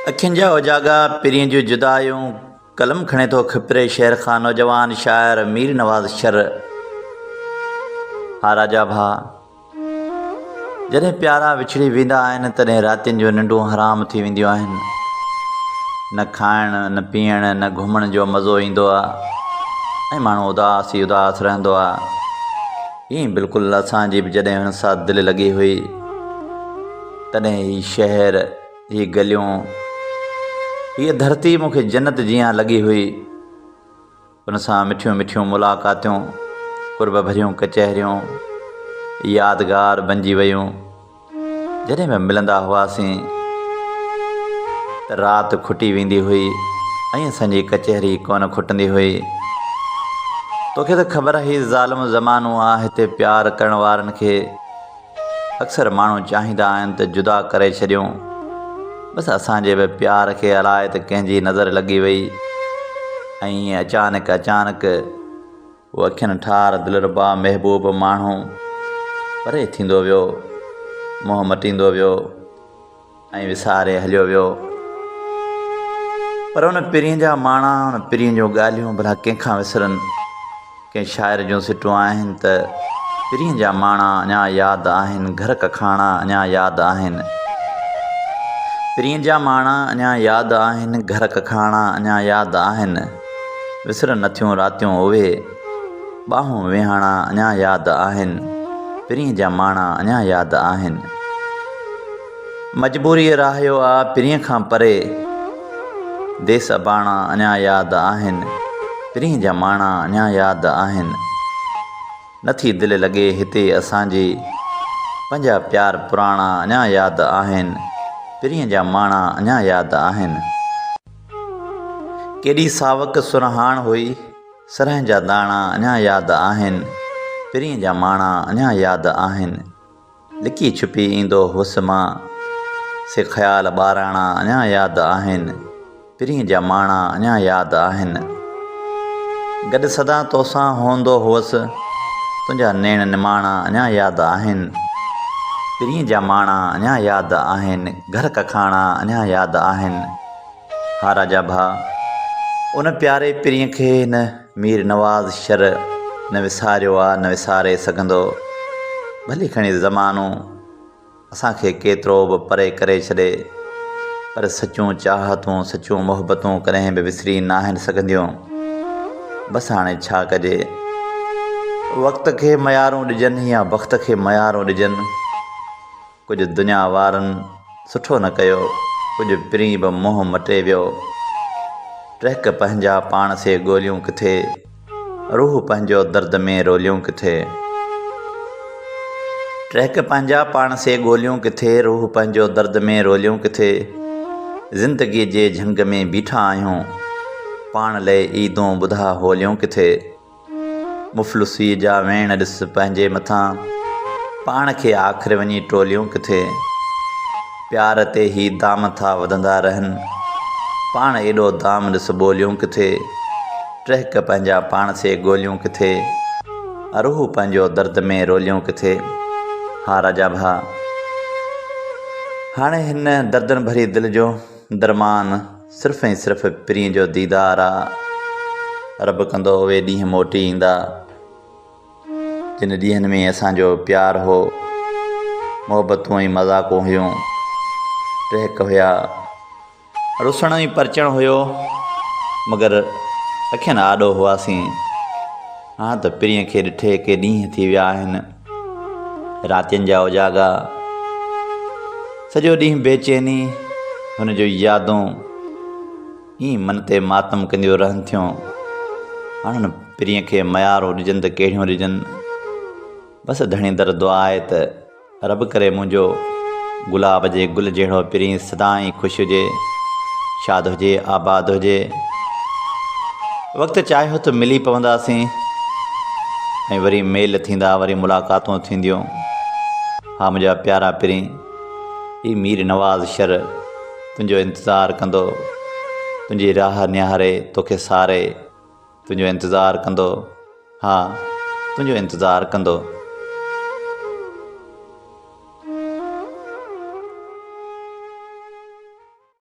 अखियुनि जा उजागा पिरीअ जूं जुदायूं कलम खणे थो खिपरे शेर खां नौजवान शाइर मीर नवाज़ शर। हा राजा भाउ, जॾहिं प्यारा विछड़ी वेंदा आहिनि तॾहिं रातियुनि जूं निंडूं हराम थी वेंदियूं आहिनि। न खाइण न पीअण न घुमण जो मज़ो ईंदो आहे ऐं माण्हू उदास ई उदास रहंदो आहे। ईअं बिल्कुलु असांजी बि जॾहिं हुन सां दिलि लॻी हुई तॾहिं ही शहर, ही गलियूं, हीअ धरती मूंखे जन्नत जीअं लॻी हुई। उन सां मिठियूं मिठियूं मुलाक़ातूं, कुर्ब भरियूं कचहरियूं यादगार बणिजी वियूं। जॾहिं बि मिलंदा हुआसीं त राति खुटी वेंदी हुई ऐं असांजी कचहरी कोन खुटंदी हुई। तोखे त ख़बर ई ज़ालिम ज़मानो आहे। हिते प्यार करण वारनि खे अक्सर माण्हू चाहींदा आहिनि त जुदा करे छॾियूं। बसि असांजे बि प्यार खे अलाए त कंहिंजी नज़र लॻी वई ऐं ईअं अचानक उहो अखियुनि ठार दिलरुबा महबूब माण्हू परे थींदो वियो, मुंहुं मटींदो वियो ऐं विसारे हलियो वियो। पर उन पिरीअ जा माणा, उन पिरीअ जूं ॻाल्हियूं भला कंहिंखां विसरनि। कंहिं शाइर जूं सिटूं आहिनि त पिरीअ जा माणा अञा यादि आहिनि, घर कखाणा अञा यादि आहिनि। पिरीअ जा माणा अञा यादि आहिनि, घर कखाणा अञा यादि आहिनि। विसरनि नथियूं रातियूं उहे, ॿाहूं विहाणा अञा यादि आहिनि। पिरीअ जा माणा अञा यादि आहिनि। मजबूरीअ रहियो आहे पिरीअ खां परे, देस अबाणा अञा यादि आहिनि। पिरीअ जा माणा अञा यादि आहिनि। नथी दिलि लॻे हिते असांजी, पंहिंजा प्यार पुराणा अञा यादि आहिनि। पिरीअ जा माणा अञा यादि आहिनि। केॾी सावक सुरहाण हुई, सरह जा दाणा अञा यादि आहिनि। पिरीअ जा माणा अञा यादि आहिनि। लिकी छुपी ईंदो हुस मां से ख़्याल ॿाराणा अञा यादि आहिनि। पिरीअ जा माणा अञा यादि आहिनि। गॾु सदा तोसां हूंदो हुअसि, तुंहिंजा नेण निमाणा अञा यादि आहिनि। पिरीअ जा माणा अञा यादि आहिनि। घर कखाणा अञा यादि आहिनि। हा राजा भाउ, उन प्यारे पिरीअ खे हिन मीर नवाज़ शर न विसारियो आहे, न विसारे सघंदो। भली खणी ज़मानो असांखे केतिरो बि परे करे छॾे, पर सचूं चाहतूं, सचूं मोहबतूं कॾहिं बि विसरी न आहिनि सघंदियूं। बसि हाणे छा कजे, वक़्त खे मयारूं ॾिजनि या वक़्त खे मयारूं ॾिजनि। कुझु दुनिया वारनि सुठो न कयो, कुझु पिरीं बि मुंहुं मटे वियो। टहक पंहिंजा पाण से ॻोल्हियूं किथे, रूह पंहिंजो दर्द में रोलियूं किथे। टहक पंहिंजा पाण से ॻोल्हियूं किथे, रूह पंहिंजो दर्द में रोलियूं किथे। ज़िंदगीअ जे झंग में बीठा आहियूं, पाण लाइ ईदूं ॿुधा होलियूं किथे। मुफ़लिसीअ जा वेण ॾिस पंहिंजे मथां, पाण खे आख़िर वञी टोलियूं किथे। प्यार ते ही दाम था वधंदा रहनि, पाण एॾो दाम ॾिस ॿोलियूं किथे। टहक पंहिंजा पाण से ॻोल्हियूं किथे, रूह पंहिंजो दर्द में रोलियूं किथे। हा राजा भाउ, हाणे हिन दर्दनि भरी दिलि जो दरमान सिर्फ़ु ऐं सिर्फ़ु पिरीअ जो दीदार आहे। रब कंदो उहे ॾींहं मोटी ईंदा जिन ॾींहंनि में असांजो प्यार हो, मोहबतूं ऐं मज़ाक़ूं हुयूं, टहक हुया, रुसण ऐं परचण हुयो, मगर अखियुनि आॾो हुआसीं। हा त पिरीअ खे ॾिठे के ॾींहं थी विया आहिनि। रातियुनि जा उजागा, सॼो ॾींहुं बेचैनी, हुन जूं यादूं ईअं मन ते मातम कंदियूं रहनि थियूं। हाणे हुन पिरीअ खे मयारूं ॾिजनि त कहिड़ियूं ॾिजनि। बसि धणी दर दुआ आहे त रब करे मुंहिंजो गुलाब जे गुल जहिड़ो पिरीं सदाईं ख़ुशि हुजे, शाद हुजे, आबाद हुजे। वक़्तु चाहियो त मिली पवंदासीं ऐं वरी मेल थींदा, वरी मुलाक़ातूं थींदियूं। हा मुंहिंजा प्यारा पिरीं, ही मीर नवाज़ शर तुंहिंजो इंतज़ारु कंदो, तुंहिंजी राह निहारे, तोखे सारे तुंहिंजो इंतज़ारु कंदो। हा तुंहिंजो इंतज़ारु कंदो।